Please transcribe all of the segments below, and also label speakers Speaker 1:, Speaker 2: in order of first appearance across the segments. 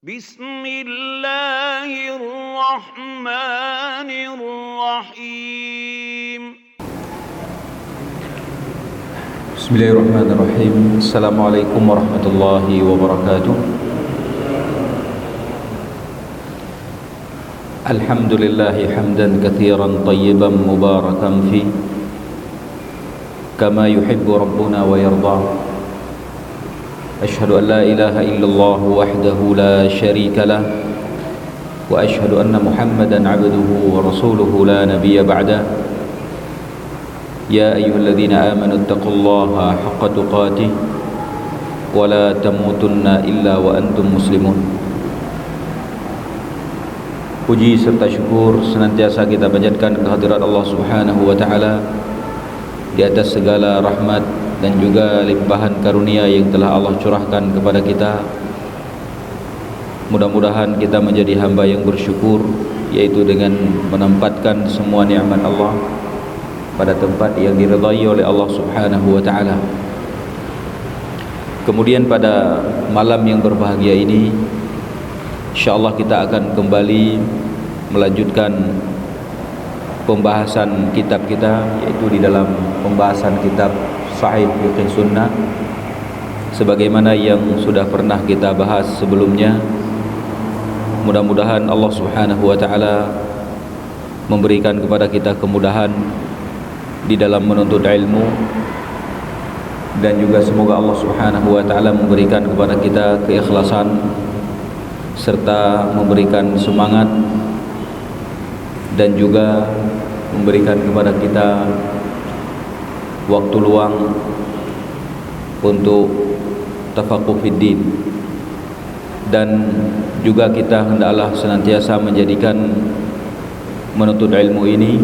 Speaker 1: Bismillahirrahmanirrahim.
Speaker 2: Bismillahirrahmanirrahim. Assalamualaikum warahmatullahi wabarakatuh. Alhamdulillahi hamdan katsiran tayyiban mubarakan fi kama yuhibbu rabbuna wa yarda. Ashhadu an la ilaha illallah wahdahu la syarika lah wa ashhadu anna Muhammadan abduhu wa rasuluhu la nabiyya ba'da. Ya ayyuhalladzina amanu taqullaha haqqa tuqatih wa la tamutunna illa wa antum muslimun. Puji serta syukur senantiasa kita panjatkan kehadirat Allah Subhanahu wa taala di atas segala rahmat dan juga limpahan karunia yang telah Allah curahkan kepada kita. Mudah-mudahan kita menjadi hamba yang bersyukur, yaitu dengan menempatkan semua nikmat Allah pada tempat yang diridai oleh Allah Subhanahu wa taala. Kemudian pada malam yang berbahagia ini, insyaallah kita akan kembali melanjutkan pembahasan kitab kita, yaitu di dalam pembahasan kitab Sahih Fiqh Sunnah sebagaimana yang sudah pernah kita bahas sebelumnya. Mudah-mudahan Allah Subhanahu wa taala memberikan kepada kita kemudahan di dalam menuntut ilmu, dan juga semoga Allah Subhanahu wa taala memberikan kepada kita keikhlasan serta memberikan semangat dan juga memberikan kepada kita waktu luang untuk tafaqquh fid din, dan juga kita hendaklah senantiasa menjadikan menuntut ilmu ini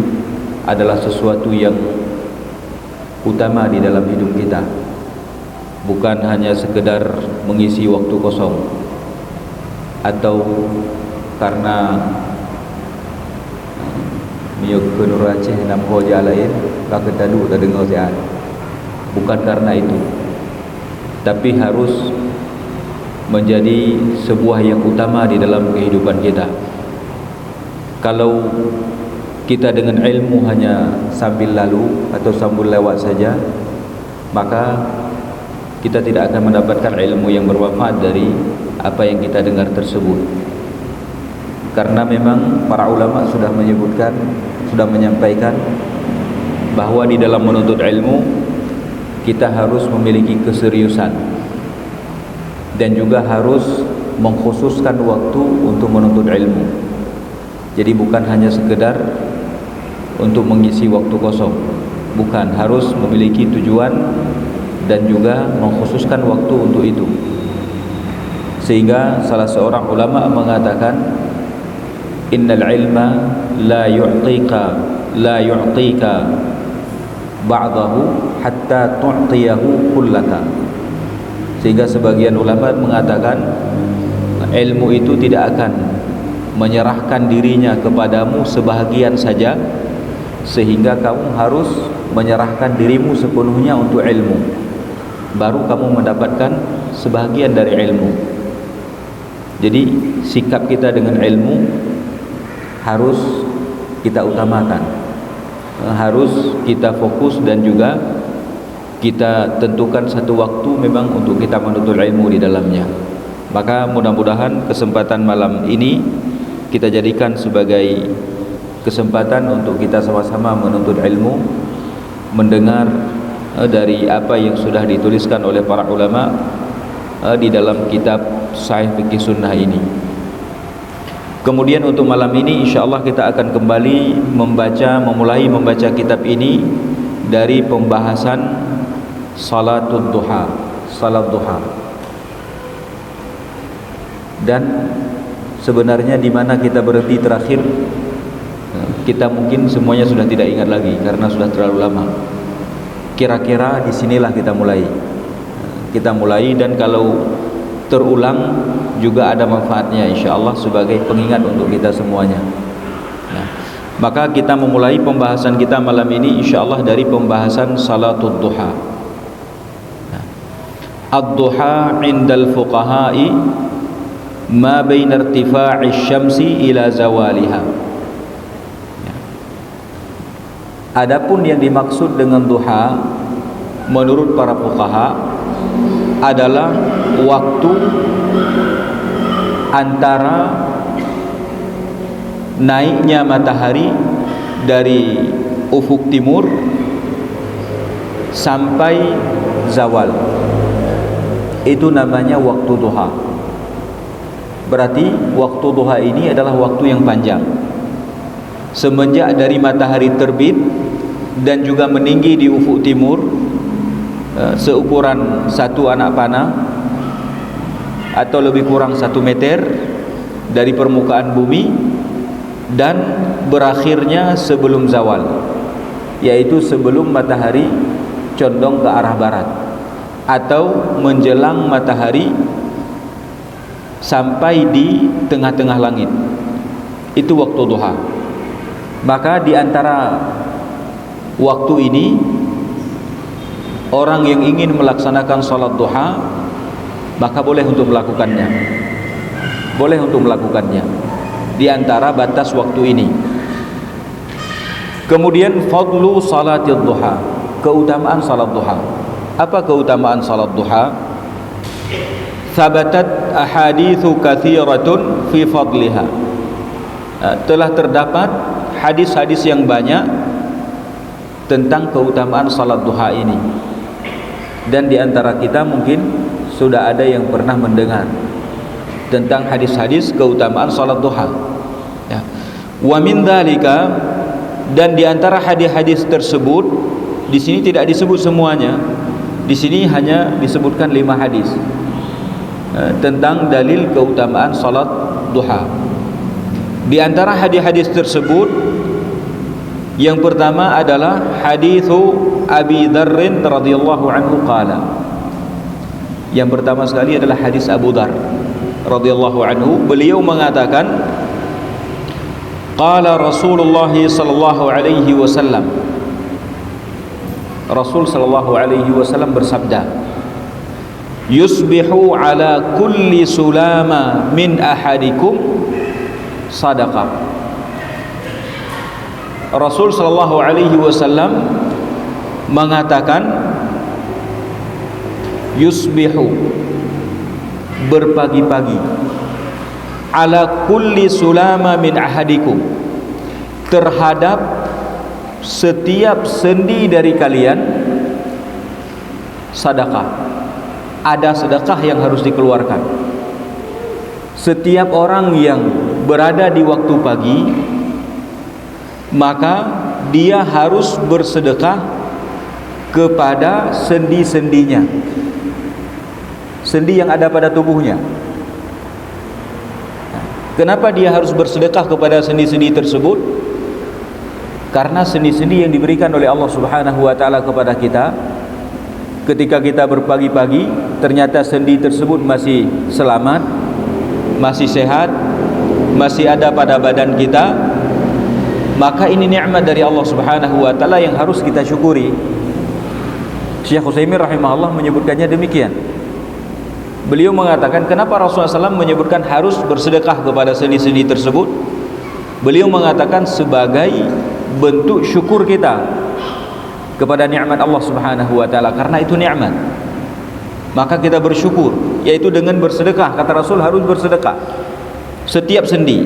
Speaker 2: adalah sesuatu yang utama di dalam hidup kita, bukan hanya sekedar mengisi waktu kosong atau karena Miyuk ke Nur Aceh nam hoja lain kakek tadu tak dengar sihat. Bukan karena itu, tapi harus menjadi sebuah yang utama di dalam kehidupan kita. Kalau kita dengan ilmu hanya sambil lalu atau sambil lewat saja, maka kita tidak akan mendapatkan ilmu yang bermanfaat dari apa yang kita dengar tersebut. Karena memang para ulama sudah menyebutkan, sudah menyampaikan bahwa di dalam menuntut ilmu kita harus memiliki keseriusan dan juga harus mengkhususkan waktu untuk menuntut ilmu. Jadi bukan hanya sekedar untuk mengisi waktu kosong, bukan, harus memiliki tujuan dan juga mengkhususkan waktu untuk itu. Sehingga salah seorang ulama mengatakan, innal ilma la yu'tika ba'dahu hatta tu'tiyahu kullaka. Sehingga sebagian ulama mengatakan ilmu itu tidak akan menyerahkan dirinya kepadamu sebahagian saja, sehingga kamu harus menyerahkan dirimu sepenuhnya untuk ilmu, baru kamu mendapatkan sebahagian dari ilmu. Jadi sikap kita dengan ilmu harus kita utamakan, harus kita fokus, dan juga kita tentukan satu waktu memang untuk kita menuntut ilmu di dalamnya. Maka mudah-mudahan kesempatan malam ini kita jadikan sebagai kesempatan untuk kita sama-sama menuntut ilmu, mendengar dari apa yang sudah dituliskan oleh para ulama di dalam kitab Sahih Fiqh Sunnah ini. Kemudian untuk malam ini insyaallah kita akan kembali memulai membaca kitab ini dari pembahasan salatul duha, salat duha. Dan sebenarnya di mana kita berhenti terakhir, kita mungkin semuanya sudah tidak ingat lagi karena sudah terlalu lama. Kira-kira di sinilah kita mulai. Dan kalau terulang juga ada manfaatnya insyaallah sebagai pengingat untuk kita semuanya. Nah, maka kita memulai pembahasan kita malam ini insyaallah dari pembahasan salatul duha. Ad-duha indal fuqaha'i ma baina irtifa'i syamsi ila zawaliha. Adapun yang dimaksud dengan duha menurut para fuqaha adalah waktu antara naiknya matahari dari ufuk timur sampai zawal. Itu namanya waktu duha. Berarti waktu duha ini adalah waktu yang panjang. Semenjak dari matahari terbit dan juga meninggi di ufuk timur seukuran satu anak panah atau lebih kurang 1 meter dari permukaan bumi, dan berakhirnya sebelum zawal, yaitu sebelum matahari condong ke arah barat atau menjelang matahari sampai di tengah-tengah langit. Itu waktu duha. Maka di antara waktu ini, orang yang ingin melaksanakan salat duha maka boleh untuk melakukannya. Boleh untuk melakukannya di antara batas waktu ini. Kemudian fadlu salatid duha, keutamaan salat duha. Apa keutamaan salat duha? Thabatat ahaditsu katsiratun fi fadliha. Telah terdapat hadis-hadis yang banyak tentang keutamaan salat duha ini. Dan di antara kita mungkin sudah ada yang pernah mendengar tentang hadis-hadis keutamaan salat duha. Ya. Wa min dzalika, dan di antara hadis-hadis tersebut, di sini tidak disebut semuanya. Di sini hanya disebutkan 5 hadis tentang dalil keutamaan salat duha. Di antara hadis-hadis tersebut, yang pertama adalah haditsu Abi Dzarr radhiyallahu anhu qala. Yang pertama sekali adalah hadis Abu Dzar radhiyallahu anhu. Beliau mengatakan, qala Rasulullah sallallahu alaihi wasallam, Rasul sallallahu alaihi wasallam bersabda, yusbihu ala kulli sulama min ahadikum sadaqah. Rasul sallallahu alaihi wasallam mengatakan, yusbihu, berpagi-pagi, ala kulli sulama min ahadikum, terhadap setiap sendi dari kalian sedekah. Ada sedekah yang harus dikeluarkan. Setiap orang yang berada di waktu pagi, maka dia harus bersedekah kepada sendi-sendinya, sendi yang ada pada tubuhnya. Kenapa dia harus bersedekah kepada sendi-sendi tersebut? Karena sendi-sendi yang diberikan oleh Allah Subhanahu wa taala kepada kita, ketika kita berpagi-pagi ternyata sendi tersebut masih selamat, masih sehat, masih ada pada badan kita, maka ini nikmat dari Allah Subhanahu wa taala yang harus kita syukuri. Syekh Utsaimin rahimahullah menyebutkannya demikian. Beliau mengatakan, kenapa Rasulullah SAW menyebutkan harus bersedekah kepada sendi-sendi tersebut? Beliau mengatakan sebagai bentuk syukur kita kepada nikmat Allah Subhanahu wa taala, karena itu nikmat. Maka kita bersyukur, yaitu dengan bersedekah. Kata Rasul harus bersedekah setiap sendi.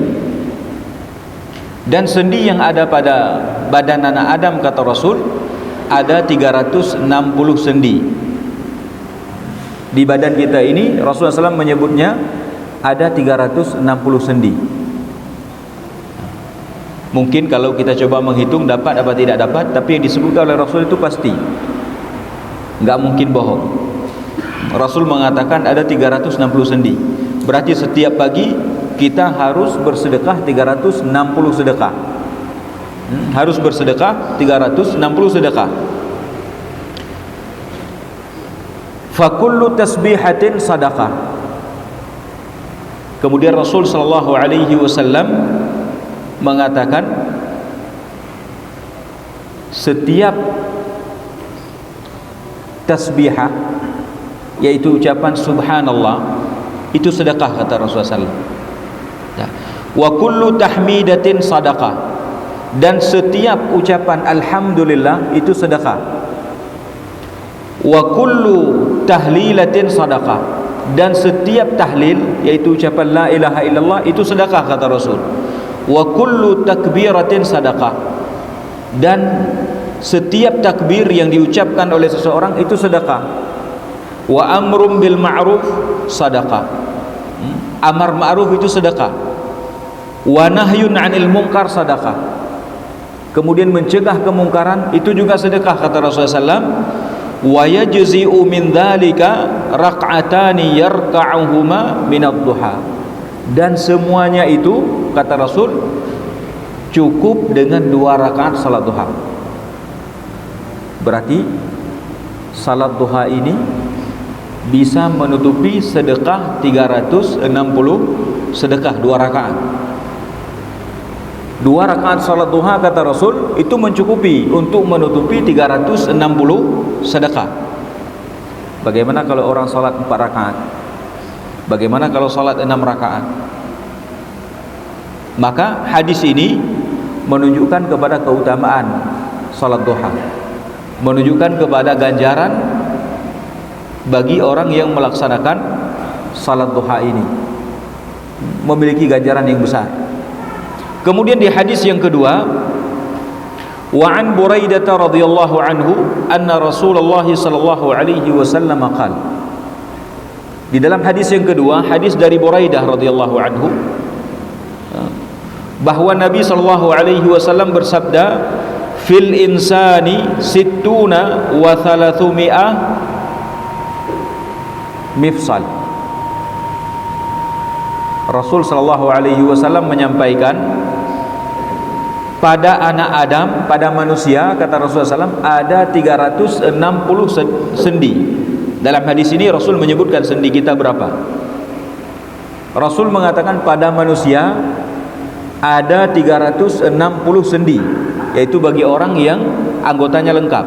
Speaker 2: Dan sendi yang ada pada badan anak Adam, kata Rasul, ada 360 sendi. Di badan kita ini Rasulullah SAW menyebutnya ada 360 sendi. Mungkin kalau kita coba menghitung dapat apa tidak dapat, tapi yang disebutkan oleh Rasul itu pasti, enggak mungkin bohong. Rasul mengatakan ada 360 sendi. Berarti setiap pagi kita harus bersedekah 360 sedekah. Harus bersedekah 360 sedekah. Fa kullu tasbihatin sadaqah. Kemudian Rasul sallallahu alaihi wasallam mengatakan, setiap tasbihah, yaitu ucapan subhanallah, itu sedekah kata Rasulullah SAW. Ya. Wa kullu tahmidatin sadaqah, dan setiap ucapan alhamdulillah itu sedekah. Wa kullu tahlilatin sadaqah, dan setiap tahlil yaitu ucapan la ilaha illallah itu sedekah kata Rasul. Wa kullu takbiratin sadaqah, dan setiap takbir yang diucapkan oleh seseorang itu sedekah. Wa amrum bil ma'ruf sadaqah, amar ma'ruf itu sedekah. Wa nahyun 'anil munkar sadaqah, kemudian mencegah kemungkaran itu juga sedekah kata Rasulullah SAW. Wa yajzi'u min dzalika rak'atani yarka'uhuma min ad-duha, dan semuanya itu kata Rasul cukup dengan 2 rakaat salat duha. Berarti salat duha ini bisa menutupi sedekah 360 sedekah 2 rakaat. 2 rakaat salat duha kata Rasul itu mencukupi untuk menutupi 360 sedekah. Bagaimana kalau orang salat 4 rakaat? Bagaimana kalau salat 6 rakaat? Maka hadis ini menunjukkan kepada keutamaan salat duha, menunjukkan kepada ganjaran bagi orang yang melaksanakan salat duha ini, memiliki ganjaran yang besar. Kemudian di hadis yang kedua, wa an Buraidah radhiyallahu anhu anna Rasulullah sallallahu alaihi wasallam qala. Di dalam hadis yang kedua, hadis dari Buraidah radhiyallahu anhu, bahwa Nabi sallallahu alaihi wasallam bersabda, fil insani sittuna wa thalathumiyah mifsal. Rasul sallallahu alaihi wasallam menyampaikan, pada anak Adam, pada manusia kata Rasulullah SAW ada 360 sendi. Dalam hadis ini Rasul menyebutkan sendi kita berapa. Rasul mengatakan pada manusia ada 360 sendi, yaitu bagi orang yang anggotanya lengkap.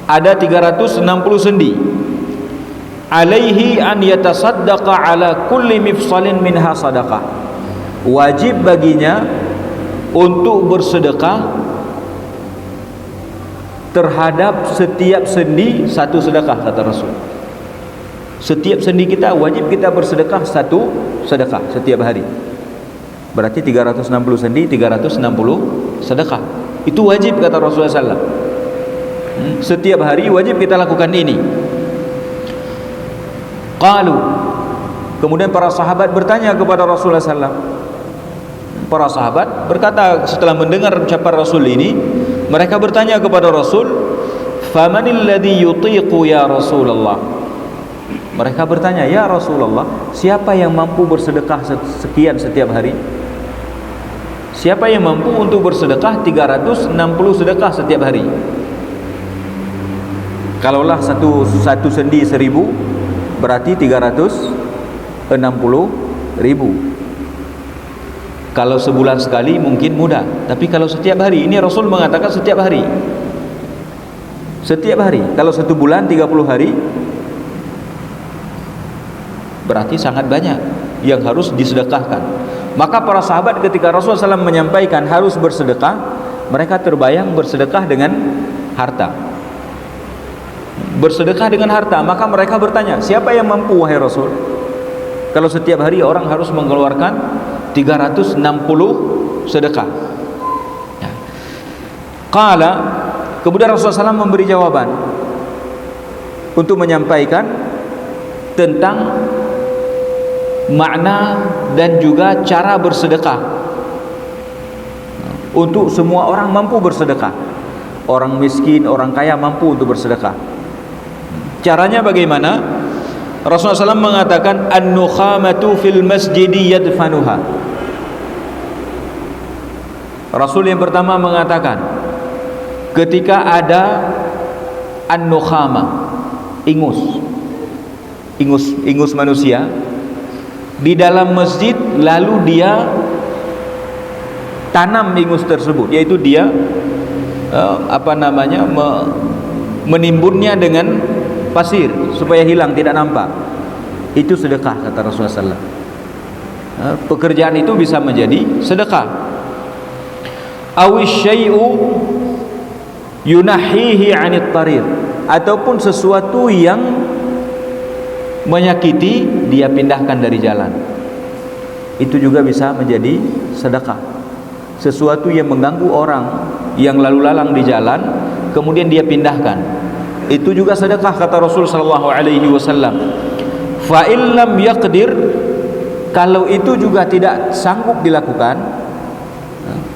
Speaker 2: Ada 360 sendi. Alaihi an yatasaddaqa ala kulli mifsalin minha sadaqah. Wajib baginya untuk bersedekah terhadap setiap sendi satu sedekah kata Rasul. Setiap sendi kita wajib kita bersedekah satu sedekah setiap hari. Berarti 360 sendi 360 sedekah. Itu wajib kata Rasulullah SAW. Setiap hari wajib kita lakukan ini. Qalu, kemudian para sahabat bertanya kepada Rasulullah SAW. Para sahabat berkata setelah mendengar ucapan Rasul ini, mereka bertanya kepada Rasul, famanil ladzi yutiqu ya Rasulullah. Mereka bertanya, ya Rasulullah, siapa yang mampu bersedekah sekian setiap hari? Siapa yang mampu untuk bersedekah 360 sedekah setiap hari? Kalaulah satu sendi 1000, berarti 360.000. Kalau sebulan sekali mungkin mudah, tapi kalau setiap hari, ini Rasul mengatakan setiap hari. Setiap hari. Kalau 1 bulan 30 hari, berarti sangat banyak yang harus disedekahkan. Maka para sahabat ketika Rasulullah SAW menyampaikan harus bersedekah, mereka terbayang bersedekah dengan harta. Bersedekah dengan harta, maka mereka bertanya, siapa yang mampu wahai Rasul? Kalau setiap hari orang harus mengeluarkan 360 sedekah. Ya. Qala, kemudian Rasulullah SAW memberi jawaban untuk menyampaikan tentang makna dan juga cara bersedekah. Untuk semua orang mampu bersedekah. Orang miskin, orang kaya mampu untuk bersedekah. Caranya bagaimana? Rasulullah SAW mengatakan an-nukhamatu fil masjidi yadfanuha. Rasul yang pertama mengatakan ketika ada an-nukhama, ingus manusia di dalam masjid, lalu dia tanam ingus tersebut, yaitu dia menimbunnya dengan pasir supaya hilang, tidak nampak. Itu sedekah kata Rasulullah SAW. Pekerjaan itu bisa menjadi sedekah. Awish syai'u yunahihi 'anit tariq, ataupun sesuatu yang menyakiti dia pindahkan dari jalan. Itu juga bisa menjadi sedekah. Sesuatu yang mengganggu orang yang lalu lalang di jalan, kemudian dia pindahkan. Itu juga sedekah kata Rasul sallallahu alaihi wasallam. Fa illam yaqdir, kalau itu juga tidak sanggup dilakukan,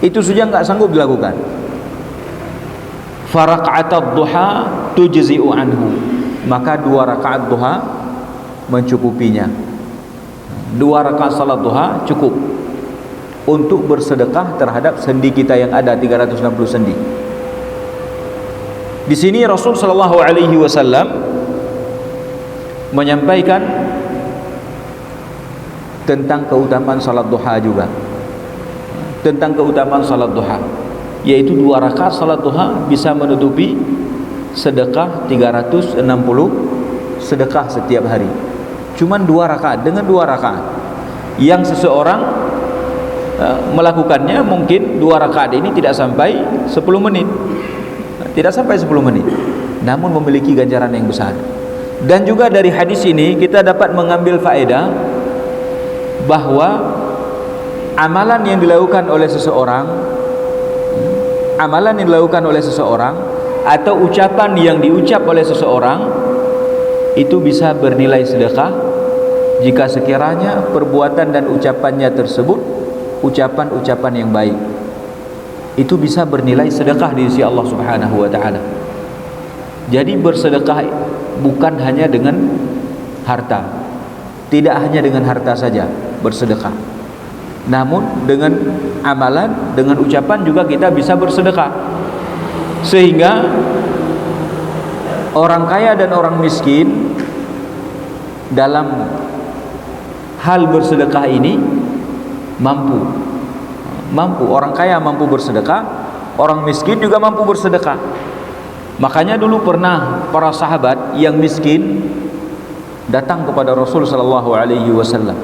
Speaker 2: itu saja enggak sanggup dilakukan, fa raka'atad duha tujzi'u anhu, maka 2 rakaat duha mencukupinya. 2 rakaat salat duha cukup untuk bersedekah terhadap sendi kita yang ada 360 sendi. Di sini Rasul sallallahu alaihi wasallam menyampaikan tentang keutamaan salat duha juga. Tentang keutamaan salat duha, yaitu 2 rakaat salat duha bisa menutupi sedekah 360 sedekah setiap hari. Cuman 2 rakaat, dengan 2 rakaat yang seseorang melakukannya, mungkin 2 rakaat ini tidak sampai 10 menit. Tidak sampai 10 menit, namun memiliki ganjaran yang besar. Dan juga dari hadis ini kita dapat mengambil faedah bahwa amalan yang dilakukan oleh seseorang, atau ucapan yang diucap oleh seseorang itu bisa bernilai sedekah jika sekiranya perbuatan dan ucapannya tersebut ucapan-ucapan yang baik. Itu bisa bernilai sedekah di sisi Allah Subhanahu wa taala. Jadi bersedekah bukan hanya dengan harta. Tidak hanya dengan harta saja bersedekah, namun dengan amalan, dengan ucapan juga kita bisa bersedekah. Sehingga orang kaya dan orang miskin dalam hal bersedekah ini mampu. Orang kaya mampu bersedekah, orang miskin juga mampu bersedekah. Makanya dulu pernah para sahabat yang miskin datang kepada Rasul sallallahu alaihi wasallam.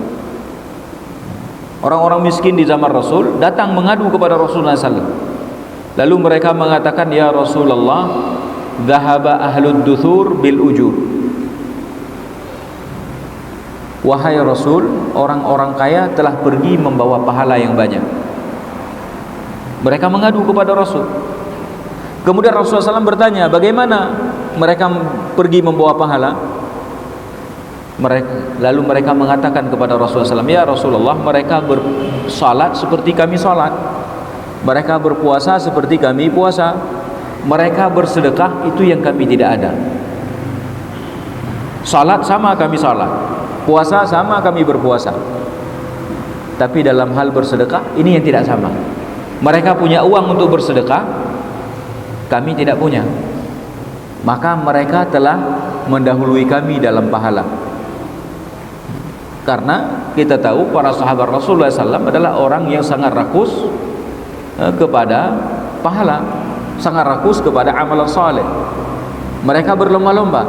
Speaker 2: Orang-orang miskin di zaman Rasul datang mengadu kepada Rasulullah sallallahu alaihi wasallam. Lalu mereka mengatakan, "Ya Rasulullah, dhahaba ahlud duthur bil ujur." Wahai Rasul, orang-orang kaya telah pergi membawa pahala yang banyak. Mereka mengadu kepada Rasul. Kemudian Rasulullah SAW bertanya, bagaimana mereka pergi membawa pahala? Lalu mereka mengatakan kepada Rasulullah SAW, ya Rasulullah, mereka bersalat seperti kami salat, mereka berpuasa seperti kami puasa, mereka bersedekah, itu yang kami tidak ada. Salat sama kami salat, puasa sama kami berpuasa, tapi dalam hal bersedekah ini yang tidak sama. Mereka punya uang untuk bersedekah, kami tidak punya. Maka mereka telah mendahului kami dalam pahala. Karena kita tahu para sahabat Rasulullah SAW adalah orang yang sangat rakus kepada pahala, sangat rakus kepada amalan saleh. Mereka berlomba-lomba.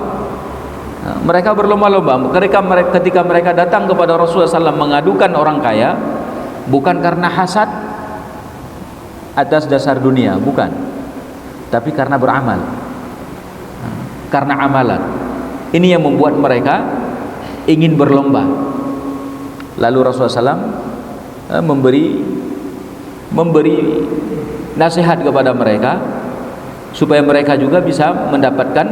Speaker 2: Ketika mereka datang kepada Rasulullah SAW mengadukan orang kaya, bukan karena hasad atas dasar dunia, bukan, tapi karena beramal, karena amalan. Ini yang membuat mereka ingin berlomba. Lalu Rasulullah SAW memberi nasihat kepada mereka supaya mereka juga bisa mendapatkan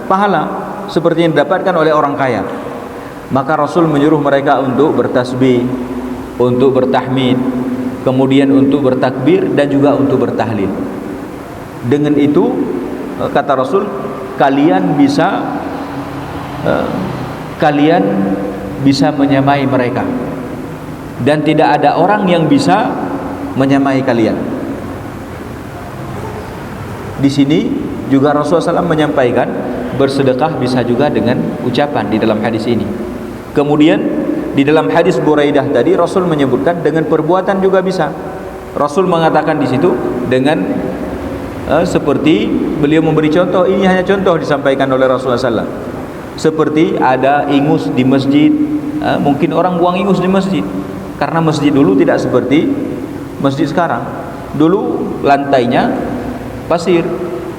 Speaker 2: pahala seperti yang didapatkan oleh orang kaya. Maka Rasul menyuruh mereka untuk bertasbih, untuk bertahmid, kemudian untuk bertakbir dan juga untuk bertahlil. Dengan itu kata Rasul, kalian bisa menyamai mereka, dan tidak ada orang yang bisa menyamai kalian. Di sini juga Rasulullah SAW menyampaikan bersedekah bisa juga dengan ucapan di dalam hadis ini. Kemudian di dalam hadis Buraidah tadi Rasul menyebutkan dengan perbuatan juga bisa. Rasul mengatakan di situ dengan seperti beliau memberi contoh. Ini hanya contoh disampaikan oleh Rasulullah SAW. Seperti ada ingus di masjid, mungkin orang buang ingus di masjid, karena masjid dulu tidak seperti masjid sekarang. Dulu lantainya pasir,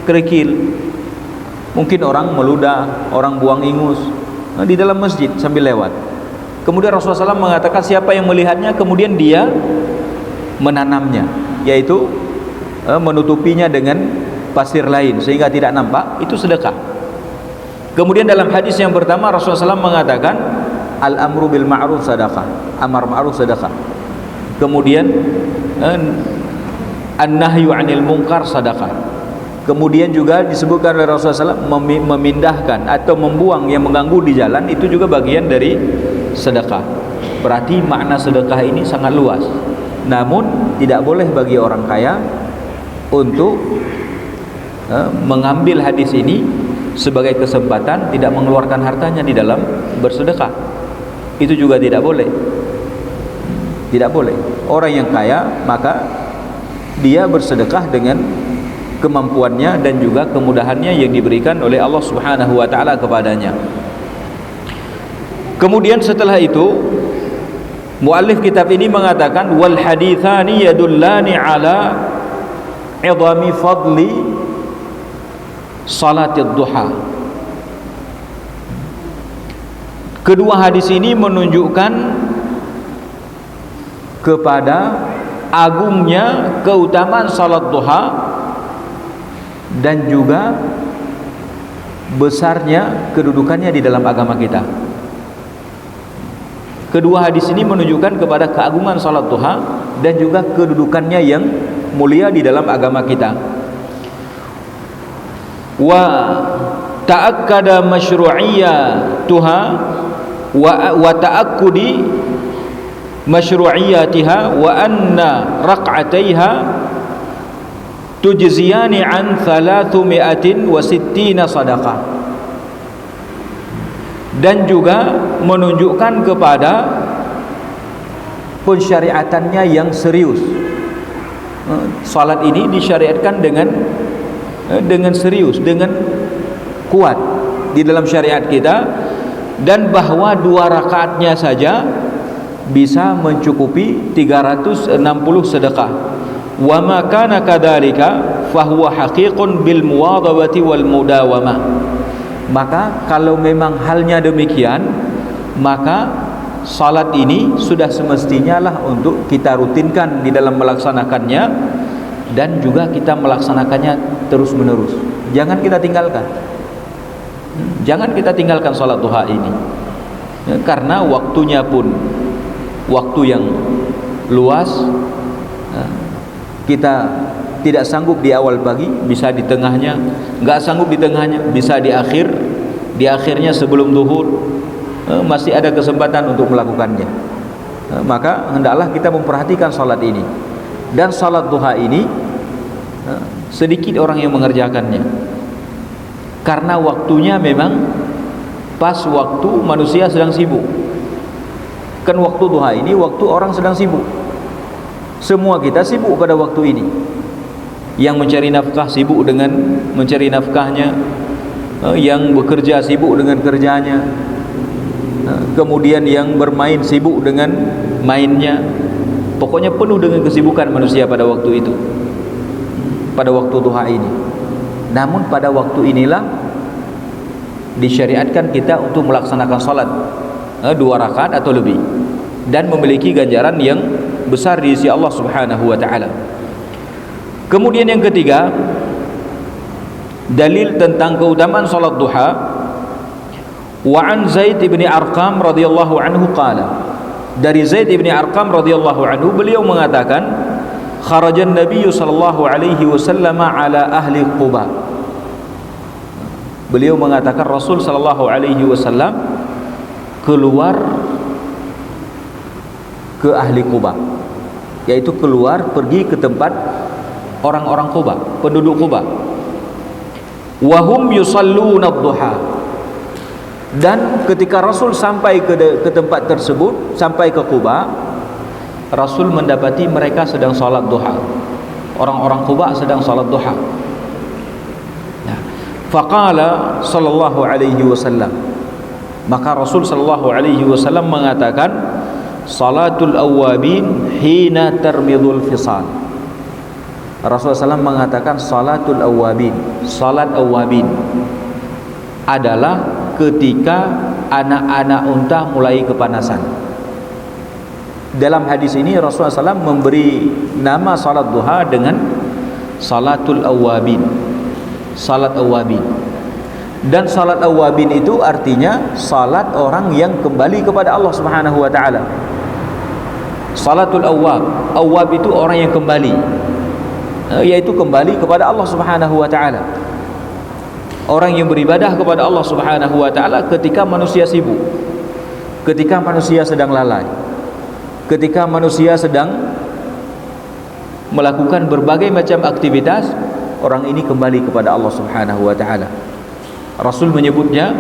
Speaker 2: kerikil. Mungkin orang meludah, orang buang ingus di dalam masjid sambil lewat. Kemudian Rasulullah SAW mengatakan siapa yang melihatnya kemudian dia menanamnya, yaitu menutupinya dengan pasir lain sehingga tidak nampak, itu sedekah. Kemudian dalam hadis yang pertama Rasulullah SAW mengatakan al-amru bil ma'ruf sadaqah, amar ma'ruf sadaqah. Kemudian an-nahyu 'anil munkar sadaqah. Kemudian juga disebutkan oleh Rasulullah SAW memindahkan atau membuang yang mengganggu di jalan, itu juga bagian dari sedekah. Berarti makna sedekah ini sangat luas. Namun tidak boleh bagi orang kaya untuk mengambil hadis ini sebagai kesempatan tidak mengeluarkan hartanya di dalam bersedekah. Itu juga tidak boleh. Tidak boleh. Orang yang kaya maka dia bersedekah dengan kemampuannya dan juga kemudahannya yang diberikan oleh Allah Subhanahu wa taala kepadanya. Kemudian setelah itu muallif kitab ini mengatakan wal haditsani yadullani ala 'idhami fadli salatid duha. Kedua hadis ini menunjukkan kepada agungnya keutamaan salat duha dan juga besarnya kedudukannya di dalam agama kita. Kedua hadis ini menunjukkan kepada keagungan salat duha dan juga kedudukannya yang mulia di dalam agama kita. Wa ta'akkada masyru'iyyatuha wa ta'akkudi masyru'iyyatiha wa anna raq'ataiha tujziyani an 360 sadaqah. Dan juga menunjukkan kepada pensyariatannya yang serius. Salat ini disyariatkan dengan serius, dengan kuat di dalam syariat kita, dan bahwa 2 rakaatnya saja bisa mencukupi 360 sedekah. Wa ma kana kadzalika fa huwa haqiqun bil muwadhabati wal mudawamah. Maka kalau memang halnya demikian, maka salat ini sudah semestinya lah untuk kita rutinkan di dalam melaksanakannya dan juga kita melaksanakannya terus menerus. Jangan kita tinggalkan. Jangan kita tinggalkan salat duha ini. Karena waktunya pun waktu yang luas. Kita tidak sanggup di awal pagi, bisa di tengahnya, enggak sanggup di tengahnya, bisa di akhirnya sebelum zuhur, masih ada kesempatan untuk melakukannya. Maka hendaklah kita memperhatikan salat ini. Dan salat duha ini sedikit orang yang mengerjakannya, karena waktunya memang pas waktu manusia sedang sibuk. Kan waktu duha ini waktu orang sedang sibuk. Semua kita sibuk pada waktu ini. Yang mencari nafkah sibuk dengan mencari nafkahnya, yang bekerja sibuk dengan kerjanya, kemudian yang bermain sibuk dengan mainnya. Pokoknya penuh dengan kesibukan manusia pada waktu itu, pada waktu duha ini. Namun pada waktu inilah disyariatkan kita untuk melaksanakan salat 2 rakaat atau lebih dan memiliki ganjaran yang besar di sisi Allah Subhanahu wa taala. Kemudian yang ketiga, dalil tentang keutamaan salat duha. Wa an Zaid bin Arqam radhiyallahu anhu qala. Dari Zaid bin Arqam radhiyallahu anhu, beliau mengatakan, kharajan Nabi sallallahu alaihi wasallam ala ahli Quba. Beliau mengatakan Rasul sallallahu alaihi wasallam keluar ke ahli Quba, yaitu keluar pergi ke tempat orang-orang Quba, penduduk Quba. Wahum yusalluna ad-duha. Dan ketika Rasul sampai ke tempat tersebut, sampai ke Quba, Rasul mendapati mereka sedang salat duha. Orang-orang Quba sedang salat duha. Faqala sallallahu alaihi wasallam. Maka Rasul sallallahu alaihi wasallam mengatakan, salatul awwabin hina tarmidul fisal. Rasulullah SAW mengatakan salatul awwabin, salat awwabin adalah ketika anak-anak unta mulai kepanasan. Dalam hadis ini Rasulullah SAW memberi nama salat duha dengan salatul awwabin, salat awwabin. Dan salat awwabin itu artinya salat orang yang kembali kepada Allah Subhanahu wa taala. Salatul awwab, awwab itu orang yang kembali, yaitu kembali kepada Allah Subhanahu wa taala. Orang yang beribadah kepada Allah Subhanahu wa taala ketika manusia sibuk, ketika manusia sedang lalai, ketika manusia sedang melakukan berbagai macam aktivitas, orang ini kembali kepada Allah Subhanahu wa taala. Rasul menyebutnya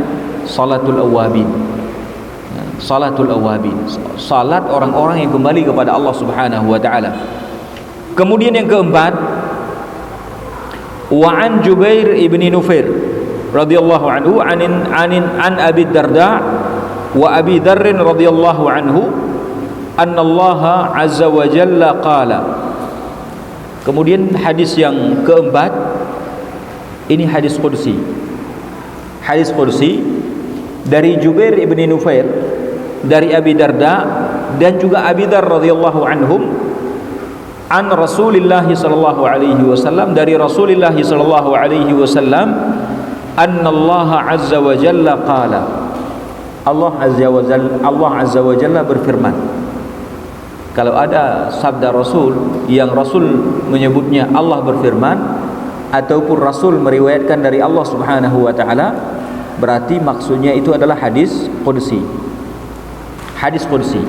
Speaker 2: salatul awwabin. Salatul awwabin, salat orang-orang yang kembali kepada Allah Subhanahu wa taala. Kemudian yang keempat, wa an Jubair ibni Nufair radhiyallahu anhu an Abi Darda wa Abi Dzar radhiyallahu anhu anna Allah azza wa jalla qala. Kemudian hadis yang keempat ini hadis qudsi. Hadis qudsi dari Jubair ibni Nufair, dari Abi Darda dan juga Abi Dzar radhiyallahu anhum, an Rasulillah sallallahu alaihi wasallam, dari Rasulullah sallallahu alaihi wasallam, anna Allah azza wa jalla qala. Allah azza wa jalla berfirman. Kalau ada sabda Rasul yang Rasul menyebutnya Allah berfirman, ataupun Rasul meriwayatkan dari Allah Subhanahu wa taala, berarti maksudnya itu adalah hadis qudsi. Hadis qudsi.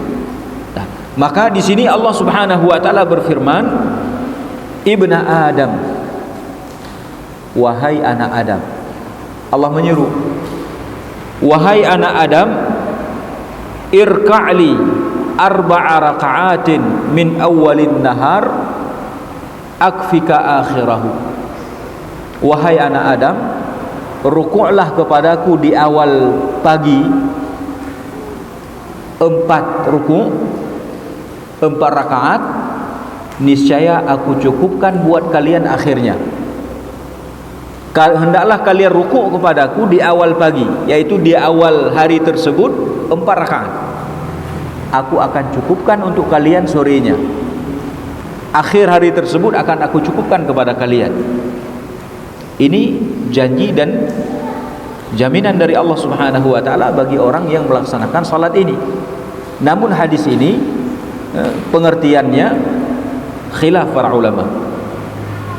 Speaker 2: Nah, maka di sini Allah Subhanahu wa taala berfirman, Ibna Adam, wahai anak Adam. Allah menyeru, wahai anak Adam, irka'li arba'a raka'atin min awwalin nahar akfika akhirahu. Wahai anak Adam, rukuklah kepadaku di awal pagi 4 rukuk, 4 rakaat, niscaya aku cukupkan buat kalian akhirnya. Hendaklah kalian rukuk kepadaku di awal pagi, yaitu di awal hari tersebut 4 rakaat. Aku akan cukupkan untuk kalian sorenya. Akhir hari tersebut akan aku cukupkan kepada kalian. Ini janji dan jaminan dari Allah Subhanahu wa taala bagi orang yang melaksanakan salat ini. Namun hadis ini pengertiannya khilaf para ulama.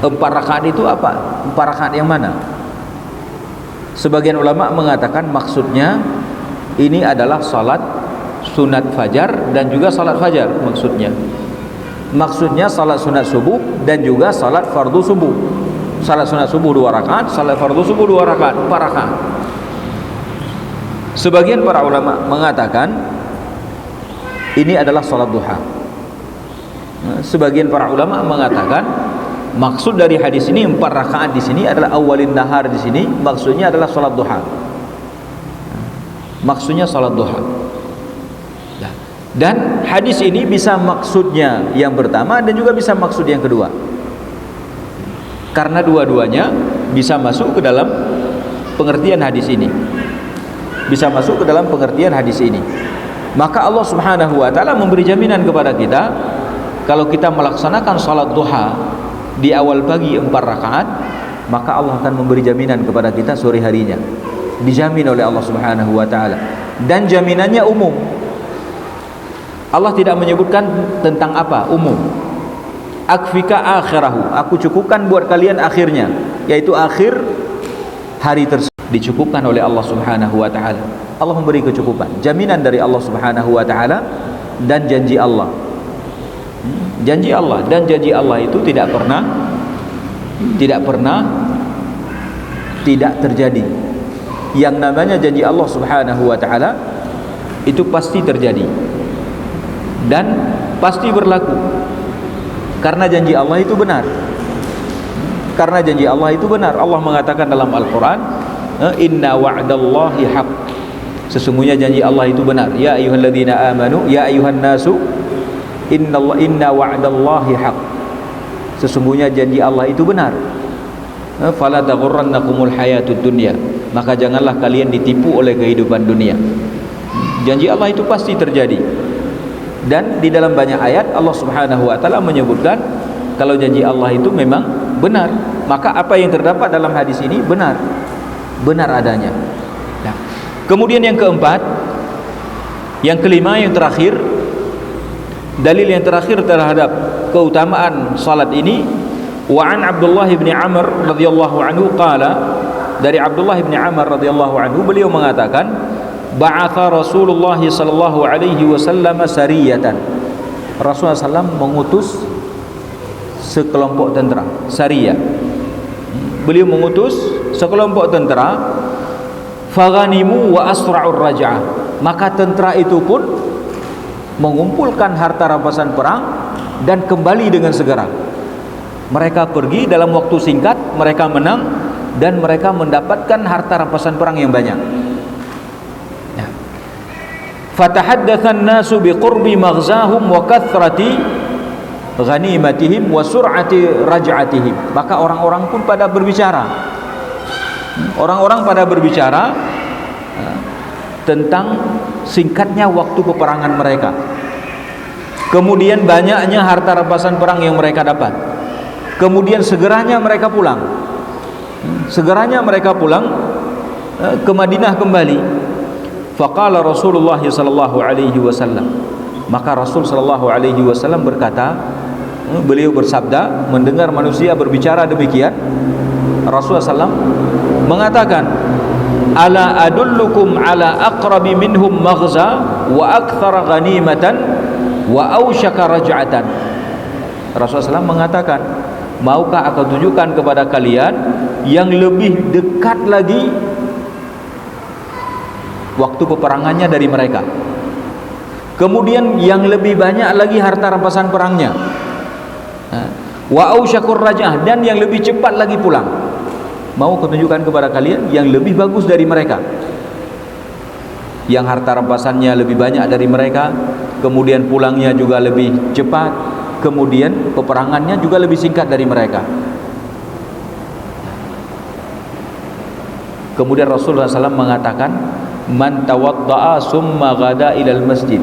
Speaker 2: 4 rakaat itu apa? 4 rakaat yang mana? Sebagian ulama mengatakan maksudnya ini adalah salat sunat fajar dan juga salat fajar maksudnya. Maksudnya salat sunat subuh dan juga salat fardu subuh. Salat sunat subuh 2 rakaat, salat fardu subuh 2 rakaat, 4 rakaat. Sebagian para ulama mengatakan ini adalah salat duha. Sebagian para ulama mengatakan maksud dari hadis ini 4 rakaat di sini adalah awalin nahar di sini, maksudnya adalah salat duha. Maksudnya salat duha. Dan hadis ini bisa maksudnya yang pertama dan juga bisa maksud yang kedua. Karena dua-duanya bisa masuk ke dalam pengertian hadis ini. Bisa masuk ke dalam pengertian hadis ini. Maka Allah Subhanahu wa taala memberi jaminan kepada kita, kalau kita melaksanakan salat duha di awal pagi 4 rakaat, maka Allah akan memberi jaminan kepada kita sore harinya. Dijamin oleh Allah Subhanahu wa taala. Dan jaminannya umum. Allah tidak menyebutkan tentang apa, umum. Akfika akhirahu, aku cukupkan buat kalian akhirnya, yaitu akhir hari tersebut dicukupkan oleh Allah Subhanahu wa taala. Allah memberi kecukupan, jaminan dari Allah Subhanahu wa taala dan janji Allah. Janji Allah, dan janji Allah itu tidak pernah tidak terjadi. Yang namanya janji Allah Subhanahu wa taala itu pasti terjadi dan pasti berlaku, karena janji Allah itu benar. Karena janji Allah itu benar. Allah mengatakan dalam Al-Quran, inna wa'dallahi haq, Sesungguhnya janji Allah itu benar. Ya ayyuhalladzina amanu, ya ayyuhan nasu, inna wa'dallahi haq. Sesungguhnya janji Allah itu benar. Fala taghurrannakumul hayatud dunya. Maka janganlah kalian ditipu oleh kehidupan dunia. Janji Allah itu pasti terjadi. Dan di dalam banyak ayat Allah Subhanahu wa taala menyebutkan kalau janji Allah itu memang benar. Maka apa yang terdapat dalam hadis ini benar. Benar adanya. Nah, kemudian yang keempat, yang kelima, yang terakhir, dalil yang terakhir terhadap keutamaan salat ini, wa an Abdullah bin Amr radhiyallahu anhu qala, dari Abdullah bin Amr radhiyallahu anhu beliau mengatakan, ba'atha Rasulullah sallallahu alaihi wasallam sariyatan. Rasulullah sallallahu mengutus sekelompok tentera, sariyah. Beliau mengutus sekelompok tentera, faghanimu wa asra'ur raj'ah. Maka tentera itu pun mengumpulkan harta rampasan perang dan kembali dengan segera. Mereka pergi dalam waktu singkat, mereka menang dan mereka mendapatkan harta rampasan perang yang banyak. Ya. Fatahaddatsan nasu biqurbi maghzahum wa kathrati ghanimatihim wa sur'ati raj'atihim. Maka orang-orang pun pada berbicara. Orang-orang pada berbicara tentang singkatnya waktu peperangan mereka. Kemudian banyaknya harta rampasan perang yang mereka dapat. Kemudian segeranya mereka pulang. Segeranya mereka pulang ke Madinah kembali. Faqala Rasulullah sallallahu alaihi wasallam. Maka Rasul sallallahu alaihi wasallam berkata, beliau bersabda mendengar manusia berbicara demikian, Rasulullah SAW mengatakan, ala adullukum ala aqrabi minhum maghza wa akthara ghanimatan wa awshaka raj'atan. Rasulullah SAW mengatakan, maukah aku tunjukkan kepada kalian yang lebih dekat lagi waktu peperangannya dari mereka, kemudian yang lebih banyak lagi harta rampasan perangnya, wa ausyakur raj'ah, dan yang lebih cepat lagi pulang. Mau kutunjukkan kepada kalian yang lebih bagus dari mereka, yang harta rampasannya lebih banyak dari mereka, kemudian pulangnya juga lebih cepat, kemudian peperangannya juga lebih singkat dari mereka. Kemudian Rasulullah SAW mengatakan, man tawadda'a summa ghada ilal masjid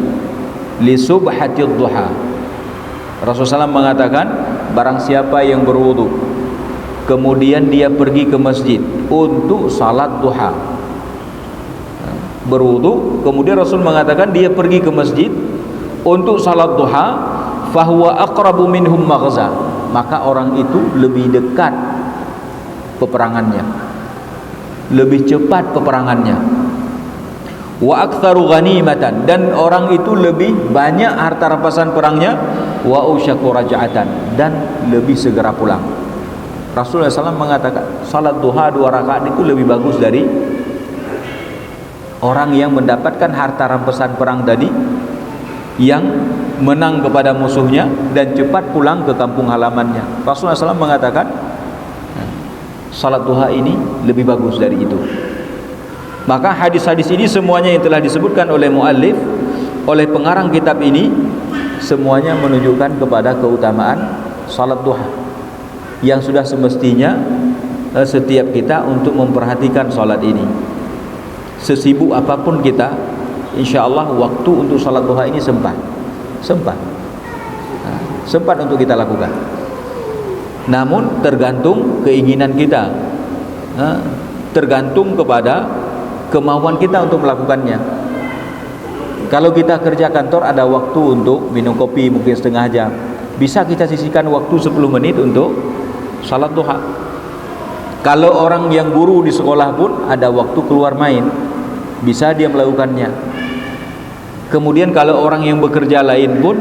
Speaker 2: li subhatid duha. Rasulullah SAW mengatakan, barang siapa yang berwudu kemudian dia pergi ke masjid untuk salat duha. Berwudu kemudian Rasul mengatakan dia pergi ke masjid untuk salat duha, fahuwa aqrabu minhum maghza. Maka orang itu lebih dekat peperangannya, lebih cepat peperangannya. Wa aktsaru ghanimatan, dan orang itu lebih banyak harta rampasan perangnya. Wa usyaku raj'atan, dan lebih segera pulang. Rasulullah SAW mengatakan salat duha 2 rakaat itu lebih bagus dari orang yang mendapatkan harta rampasan perang tadi, yang menang kepada musuhnya dan cepat pulang ke kampung halamannya. Rasulullah SAW mengatakan salat duha ini lebih bagus dari itu. Maka hadis-hadis ini semuanya yang telah disebutkan oleh muallif, oleh pengarang kitab ini, semuanya menunjukkan kepada keutamaan salat duha, yang sudah semestinya setiap kita untuk memperhatikan salat ini. Sesibuk apapun kita, insya Allah waktu untuk salat duha ini sempat untuk kita lakukan. Namun tergantung keinginan kita, tergantung kepada kemauan kita untuk melakukannya. Kalau kita kerja kantor ada waktu untuk minum kopi mungkin setengah jam, bisa kita sisihkan waktu 10 menit untuk salat duha. Kalau orang yang guru di sekolah pun ada waktu keluar main, bisa dia melakukannya. Kemudian kalau orang yang bekerja lain pun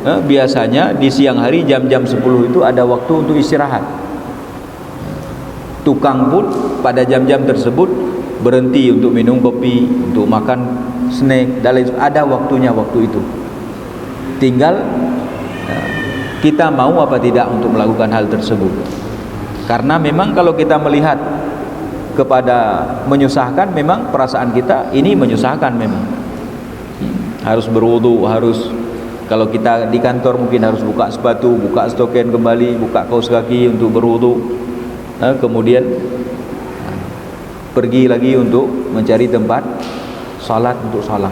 Speaker 2: biasanya di siang hari jam-jam 10 itu ada waktu untuk istirahat. Tukang pun pada jam-jam tersebut berhenti untuk minum kopi, untuk makan snack dan lain, ada waktunya waktu itu. Tinggal kita mau apa tidak untuk melakukan hal tersebut. Karena memang kalau kita melihat kepada menyusahkan, memang perasaan kita ini menyusahkan memang. Harus berwudu, harus kalau kita di kantor mungkin harus buka sepatu, buka stokin kembali, buka kaos kaki untuk berwudu. Kemudian pergi lagi untuk mencari tempat salat untuk salat.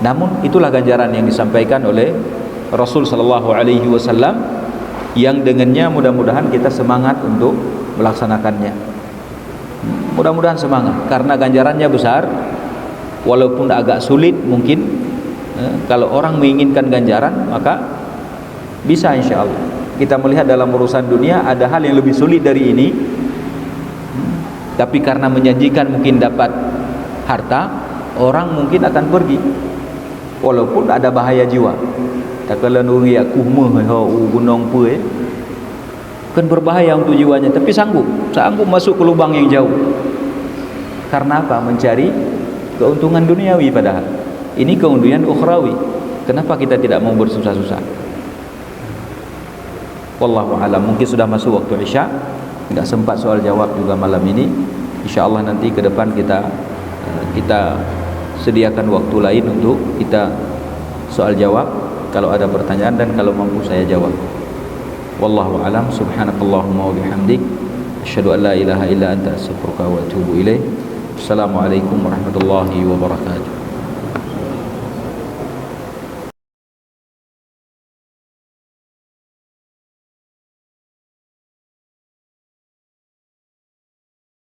Speaker 2: Namun itulah ganjaran yang disampaikan oleh Rasul sallallahu alaihi wasallam, yang dengannya mudah-mudahan kita semangat untuk melaksanakannya. Mudah-mudahan semangat karena ganjarannya besar, walaupun agak sulit mungkin. Kalau orang menginginkan ganjaran maka bisa, insya Allah. Kita melihat dalam urusan dunia ada hal yang lebih sulit dari ini, tapi karena menjanjikan mungkin dapat harta, orang mungkin akan pergi walaupun ada bahaya jiwa. Tak kala nuri aku gunung pue kan berbahaya untuk jiwanya, tapi sanggup masuk ke lubang yang jauh. Karena apa? Mencari keuntungan duniawi, padahal ini keuntungan ukhrawi. Kenapa kita tidak mau bersusah-susah? Wallahu alam. Mungkin sudah masuk waktu Isya, tidak sempat soal jawab juga malam ini. Insyaallah nanti ke depan kita sediakan waktu lain untuk kita soal jawab kalau ada pertanyaan, dan kalau mampu saya jawab. Wallahu alam. Subhanakallahumma wa bihamdik, asyhadu an la ilaha illa anta, astaghfiruka wa atubu ilaik. Assalamualaikum warahmatullahi wabarakatuh.